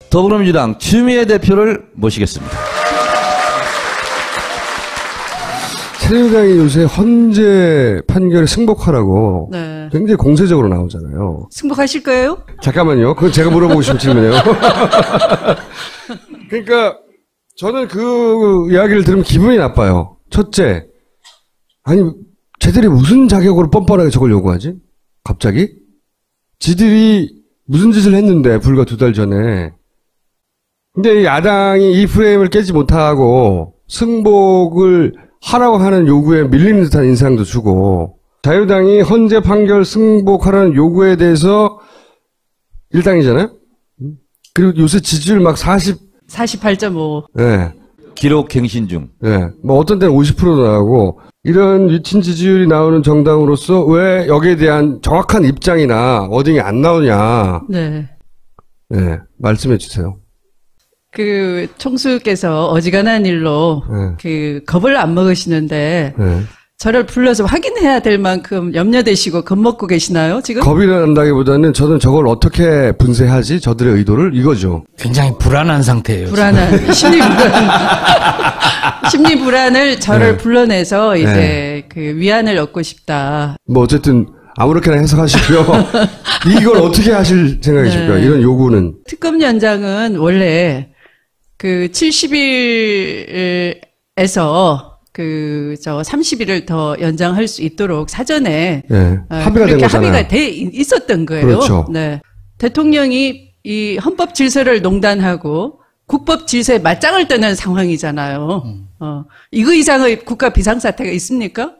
더불어민주당 추미애 대표를 모시겠습니다. 새누리당이 요새 헌재 판결에 승복하라고 네. 굉장히 공세적으로 나오잖아요. 승복하실 거예요? 잠깐만요. 그건 제가 물어보고 싶은 질문이에요. 그러니까 저는 그 이야기를 들으면 기분이 나빠요. 첫째, 아니 쟤들이 무슨 자격으로 뻔뻔하게 저걸 요구하지? 갑자기? 지들이 무슨 짓을 했는데 불과 2달 전에. 근데 야당이 이 프레임을 깨지 못하고 승복을 하라고 하는 요구에 밀리는 듯한 인상도 주고, 자유당이 헌재 판결 승복하라는 요구에 대해서 일당이잖아요? 그리고 요새 지지율 막 48.5. 네. 기록 갱신 중. 네. 뭐 어떤 때는 50%도 나오고, 이런 위친 지지율이 나오는 정당으로서 왜 여기에 대한 정확한 입장이나 워딩이 안 나오냐. 네. 네. 말씀해 주세요. 그 총수께서 어지간한 일로 네. 그 겁을 안 먹으시는데 네. 저를 불러서 확인해야 될 만큼 염려되시고 겁먹고 계시나요, 지금? 겁이 난다기보다는 저는 저걸 어떻게 분쇄하지? 저들의 의도를? 이거죠. 굉장히 불안한 상태예요. 불안한, 심리 불안을 저를 네. 불러내서 이제 네. 그 위안을 얻고 싶다. 뭐 어쨌든 아무렇게나 해석하시고요. 이걸 어떻게 하실 생각이실까요? 네. 이런 요구는. 특검 연장은 원래 그 70일에서 그 30일을 더 연장할 수 있도록 사전에 네. 합의가 된 그렇게 거잖아요. 합의가 돼 있었던 거예요. 그렇죠. 네. 대통령이 이 헌법 질서를 농단하고 국법 질서에 맞짱을 뜨는 상황이잖아요. 이거 이상의 국가 비상사태가 있습니까?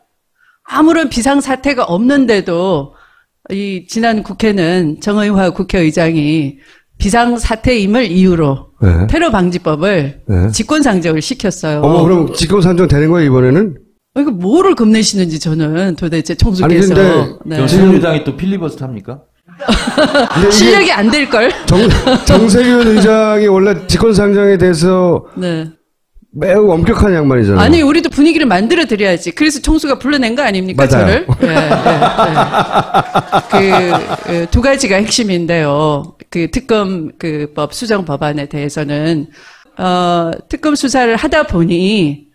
아무런 비상사태가 없는데도 이 지난 국회는 정의화 국회의장이 비상사태임을 이유로 네. 테러방지법을 네. 직권상정을 시켰어요. 어머, 그럼 직권상정 되는 거예요, 이번에는? 이거 뭐를 겁내시는지 저는 도대체 아니, 총수께서. 근데 그럼 새누리당이 또 필리버스터 합니까? 근데 이게 실력이 안 될걸? 정세균 의장이 원래 직권상정에 대해서 네. 매우 엄격한 양반이잖아요. 아니, 우리도 분위기를 만들어 드려야지. 그래서 총수가 불러낸 거 아닙니까, 맞아요. 저를? 그, 두 가지가 핵심인데요. 그 특검법 수정 법안에 대해서는, 특검 수사를 하다 보니,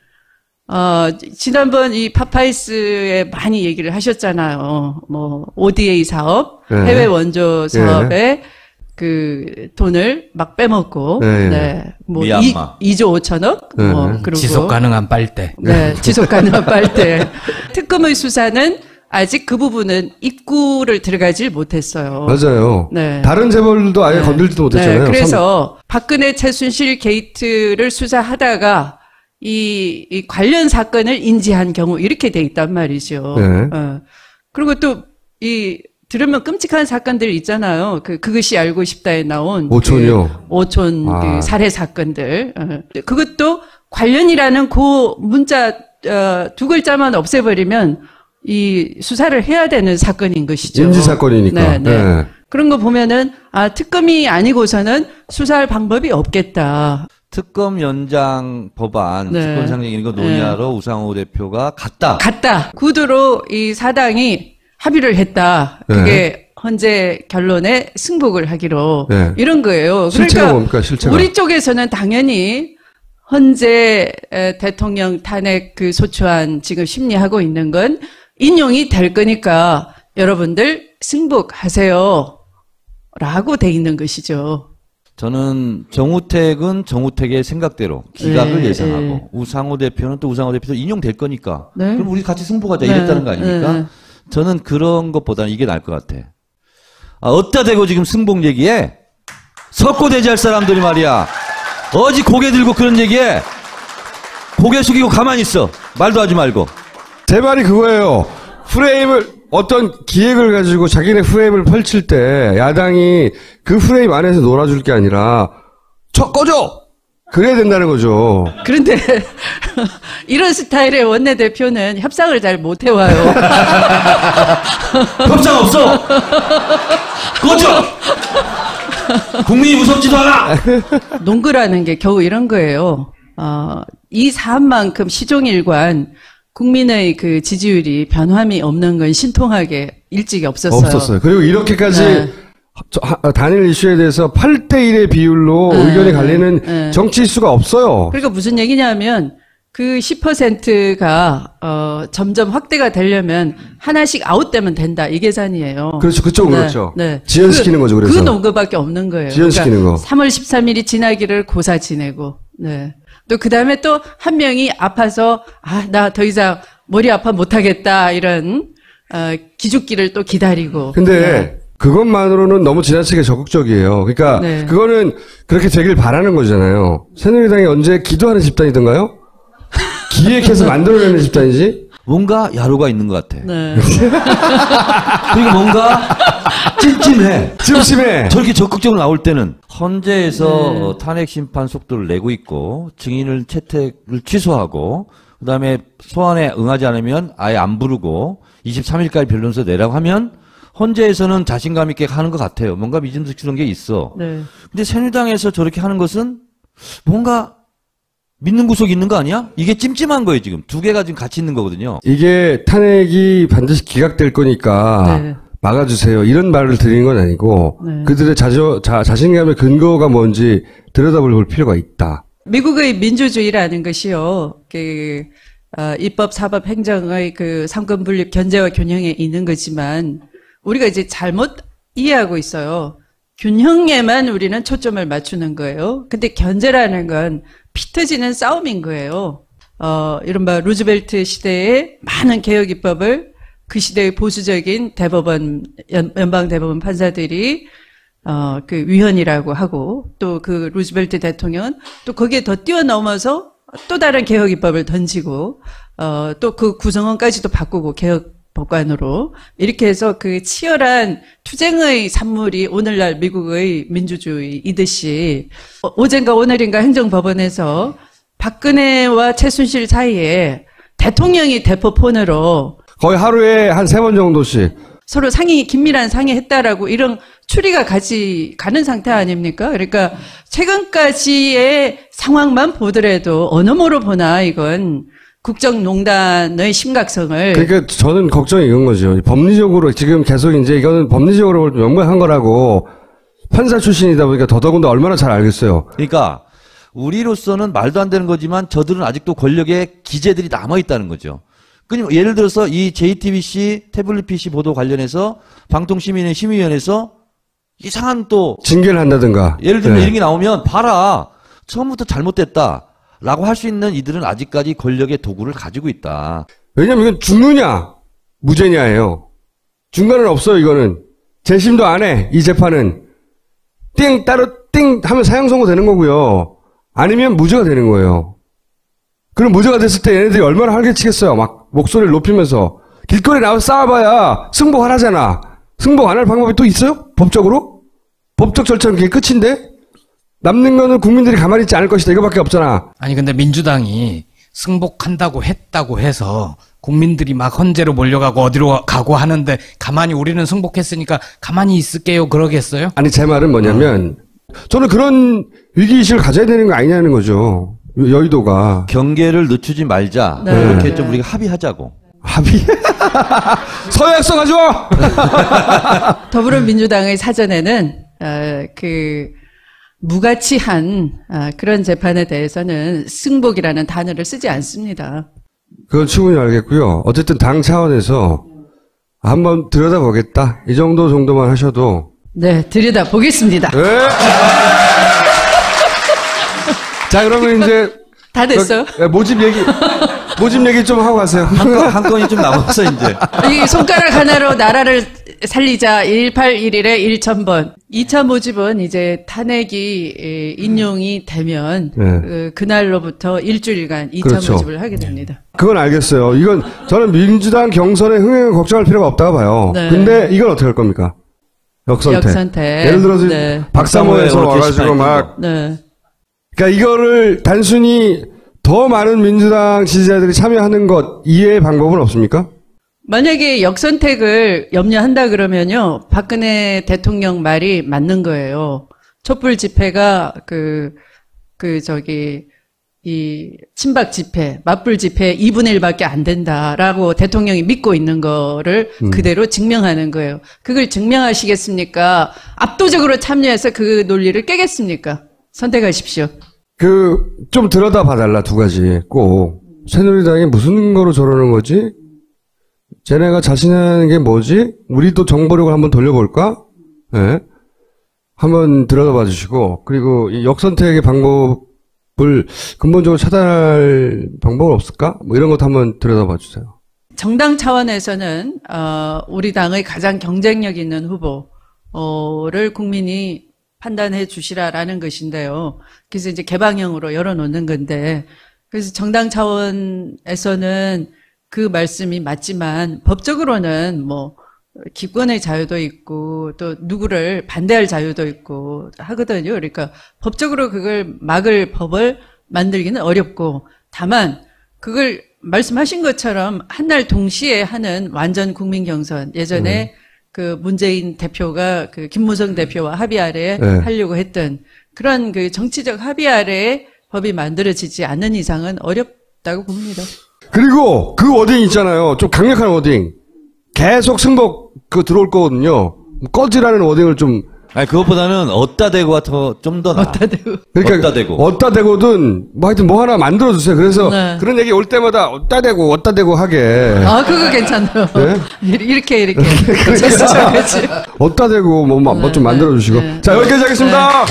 지난번 이 파파이스에 많이 얘기를 하셨잖아요. 뭐, ODA 사업, 네. 해외 원조 사업에 그 돈을 막 빼먹고, 네. 네. 뭐, 미얀마. 2조 5천억? 네. 뭐, 그리고. 지속 가능한 빨대. 네, 지속 가능한 빨대. 특검의 수사는 아직 그 부분은 입구를 들어가질 못했어요. 맞아요. 네. 다른 재벌들도 아예 네. 건들지도 못했잖아요. 네, 그래서 박근혜 최순실 게이트를 수사하다가 이 관련 사건을 인지한 경우 이렇게 돼 있단 말이죠. 네. 그리고 또 들으면 끔찍한 사건들 있잖아요. 그것이 알고 싶다에 나온 오촌이요? 오촌 아. 그 살해 사건들. 그것도 관련이라는 그 문자 두 글자만 없애버리면 이 수사를 해야 되는 사건인 것이죠. 인지 사건이니까. 네, 네. 그런 거 보면은 특검이 아니고서는 수사할 방법이 없겠다. 특검 연장 법안, 네. 직권상정 이런 거 논의하러 우상호 대표가 갔다. 구두로 이 사당이 합의를 했다. 그게 네. 헌재 결론에 승복을 하기로 네. 이런 거예요. 실체가 그러니까 뭡니까, 실체가? 우리 쪽에서는 당연히 헌재 대통령 탄핵 그 소추안 지금 심리하고 있는 건 인용이 될 거니까 여러분들 승복하세요. 라고 돼 있는 것이죠. 저는 정우택은 정우택의 생각대로 기각을 네, 예상하고 네. 우상호 대표는 또 우상호 대표도 인용될 거니까 네. 그럼 우리 같이 승복하자 네, 이랬다는 거 아닙니까? 네. 저는 그런 것보다는 이게 나을 것 같아. 어디다 대고 지금 승복 얘기해? 석고대지할 사람들이 말이야. 어디 고개 들고 그런 얘기해? 고개 숙이고 가만히 있어. 말도 하지 말고. 제 말이 그거예요. 프레임을, 어떤 기획을 가지고 자기네 프레임을 펼칠 때 야당이 그 프레임 안에서 놀아줄 게 아니라 꺼져! 그래야 된다는 거죠. 그런데 이런 스타일의 원내대표는 협상을 잘 못해와요. 협상 없어! 꺼져! 국민이 무섭지도 않아! 농구라는 게 겨우 이런 거예요. 이 사안만큼 시종일관 국민의 그 지지율이 변함이 없는 건 신통하게 일찍이 없었어요. 없었어요. 그리고 이렇게까지 네. 단일 이슈에 대해서 8대1의 비율로 의견이 갈리는 정치 이슈가 없어요. 그러니까 무슨 얘기냐면 그 10%가 점점 확대가 되려면 하나씩 아웃되면 된다 이 계산이에요. 그렇죠. 그쪽은 네, 그렇죠. 네. 지연시키는 거죠. 그래서. 그 농구밖에 없는 거예요. 지연시키는 거. 3월 13일이 지나기를 고사 지내고, 네. 또 그 다음에 또 한 명이 아파서 나 더 이상 머리 아파 못하겠다 이런 기죽기를 또 기다리고. 근데 네. 그것만으로는 너무 지나치게 적극적이에요. 그러니까 네. 그거는 그렇게 되길 바라는 거잖아요. 새누리당이 언제 기도하는 집단이던가요? 기획해서 만들어내는 집단이지? 뭔가 야로가 있는 것 같아. 네. 그리고 뭔가 찜찜해. 찜찜해. 저렇게 적극적으로 나올 때는 헌재에서 탄핵 심판 속도를 내고 있고 증인을 채택을 취소하고 그다음에 소환에 응하지 않으면 아예 안 부르고 23일까지 변론서 내라고 하면 헌재에서는 자신감 있게 하는 것 같아요. 뭔가 믿음직스러운 게 있어. 네. 근데 새누리당에서 저렇게 하는 것은 뭔가 믿는 구석이 있는 거 아니야? 이게 찜찜한 거예요, 지금. 두 개가 지금 같이 있는 거거든요. 이게 탄핵이 반드시 기각될 거니까 네. 막아주세요. 이런 말을 드리는 건 아니고 네. 그들의 자신감의 근거가 뭔지 들여다볼 필요가 있다. 미국의 민주주의라는 것이요, 입법, 사법, 행정의 그 삼권 분립, 견제와 균형에 있는 거지만, 우리가 이제 잘못 이해하고 있어요. 균형에만 우리는 초점을 맞추는 거예요. 근데 견제라는 건 피 터지는 싸움인 거예요. 이른바 루즈벨트 시대의 많은 개혁 입법을 그 시대의 보수적인 대법원, 연방 대법원 판사들이 그 위헌이라고 하고 또 그 루즈벨트 대통령은 또 거기에 더 뛰어넘어서 또 다른 개혁 입법을 던지고 또 그 구성원까지도 바꾸고 개혁 법관으로 이렇게 해서 그 치열한 투쟁의 산물이 오늘날 미국의 민주주의이듯이 어젠가 오늘인가 행정법원에서 박근혜와 최순실 사이에 대통령이 대포폰으로 거의 하루에 한 3번 정도씩. 서로 긴밀한 상의했다라고 이런 추리가 가는 상태 아닙니까? 그러니까 최근까지의 상황만 보더라도 어느 모로 보나 이건 국정농단의 심각성을. 그러니까 저는 걱정이 이건 거죠. 법리적으로 지금 계속 이제 이거는 법리적으로 명백한 거라고 판사 출신이다 보니까 더더군다 얼마나 잘 알겠어요. 그러니까 우리로서는 말도 안 되는 거지만 저들은 아직도 권력의 기재들이 남아있다는 거죠. 그러니까 예를 들어서 이 JTBC 태블릿 PC 보도 관련해서 방통시민의 심의위원회에서 이상한 또 징계를 한다든가. 예를 들면 네. 이런 게 나오면 봐라 처음부터 잘못됐다 라고 할 수 있는 이들은 아직까지 권력의 도구를 가지고 있다. 왜냐면 이건 죽느냐 무죄냐예요. 중간은 없어요. 이거는 재심도 안 해. 이 재판은 띵 따로 띵 하면 사형 선고 되는 거고요. 아니면 무죄가 되는 거예요. 그럼 무죄가 됐을 때 얘네들이 얼마나 활개치겠어요. 막 목소리를 높이면서 길거리에 나와서 싸워봐야 승복 하나잖아. 승복 안 할 방법이 또 있어요? 법적으로? 법적 절차는 그게 끝인데? 남는 거는 국민들이 가만히 있지 않을 것이다. 이거밖에 없잖아. 아니 근데 민주당이 승복한다고 했다고 해서 국민들이 막 헌재로 몰려가고 어디로 가고 하는데 가만히 우리는 승복했으니까 가만히 있을게요 그러겠어요? 아니 제 말은 뭐냐면 저는 그런 위기의식을 가져야 되는 거 아니냐는 거죠. 여의도가. 경계를 늦추지 말자. 네. 이렇게 좀 우리가 합의하자고. 합의? 서약서 가져와! 더불어민주당의 사전에는 무가치한 그런 재판에 대해서는 승복이라는 단어를 쓰지 않습니다. 그건 충분히 알겠고요. 어쨌든 당 차원에서 한번 들여다보겠다. 이 정도만 하셔도. 네, 들여다보겠습니다. 네. 자, 그러면 이제. 다 됐어요? 모집 얘기 좀 하고 가세요. 한 건이 좀 남았어, 이제. 이 손가락 하나로 나라를 살리자 1811에 1000번. 2차 모집은 이제 탄핵이 인용이 되면 네. 그날로부터 일주일간 2차 그렇죠. 모집을 하게 됩니다. 그건 알겠어요. 이건 저는 민주당 경선의 흥행을 걱정할 필요가 없다고 봐요. 네. 근데 이건 어떻게 할 겁니까? 역선택. 예를 들어서 네. 박사모에서 박사모에 와가지고 게시판 막 네. 그러니까 이거를 단순히 더 많은 민주당 지지자들이 참여하는 것 이외의 방법은 없습니까? 만약에 역선택을 염려한다 그러면요, 박근혜 대통령 말이 맞는 거예요. 촛불 집회가 이 친박 집회, 맞불 집회 2분의 1밖에 안 된다라고 대통령이 믿고 있는 거를 그대로 증명하는 거예요. 그걸 증명하시겠습니까? 압도적으로 참여해서 그 논리를 깨겠습니까? 선택하십시오. 좀 들여다 봐달라, 두 가지. 꼭. 새누리당이 무슨 근거로 저러는 거지? 쟤네가 자신하는 게 뭐지? 우리도 정보력을 한번 돌려볼까? 예. 한번 들여다봐 주시고, 그리고 이 역선택의 방법을 근본적으로 차단할 방법은 없을까? 뭐 이런 것도 한번 들여다봐 주세요. 정당 차원에서는 우리 당의 가장 경쟁력 있는 후보를 국민이 판단해 주시라라는 것인데요. 그래서 이제 개방형으로 열어놓는 건데, 그래서 정당 차원에서는 그 말씀이 맞지만 법적으로는 뭐 기권의 자유도 있고 또 누구를 반대할 자유도 있고 하거든요. 그러니까 법적으로 그걸 막을 법을 만들기는 어렵고, 다만 그걸 말씀하신 것처럼 한날 동시에 하는 완전 국민 경선, 예전에 그 문재인 대표가 그 김무성 대표와 합의 아래에 하려고 했던 그런 그 정치적 합의 아래에 법이 만들어지지 않는 이상은 어렵다고 봅니다. 그리고 그 워딩 있잖아요. 좀 강력한 워딩. 계속 승복 들어올 거거든요. 꺼지라는 워딩을 좀. 아니, 그것보다는 어따 대고가 좀 더 나아. 어따 대고. 그러니까 어따 대고. 어따 대고든 뭐 하여튼 뭐 하나 만들어 주세요. 그래서 네. 그런 얘기 올 때마다 어따 대고 하게. 아, 그거 괜찮아요. 네? 이렇게. 그렇지. 어따 대고 뭐 좀 만들어 주시고. 네. 자, 여기까지 하겠습니다.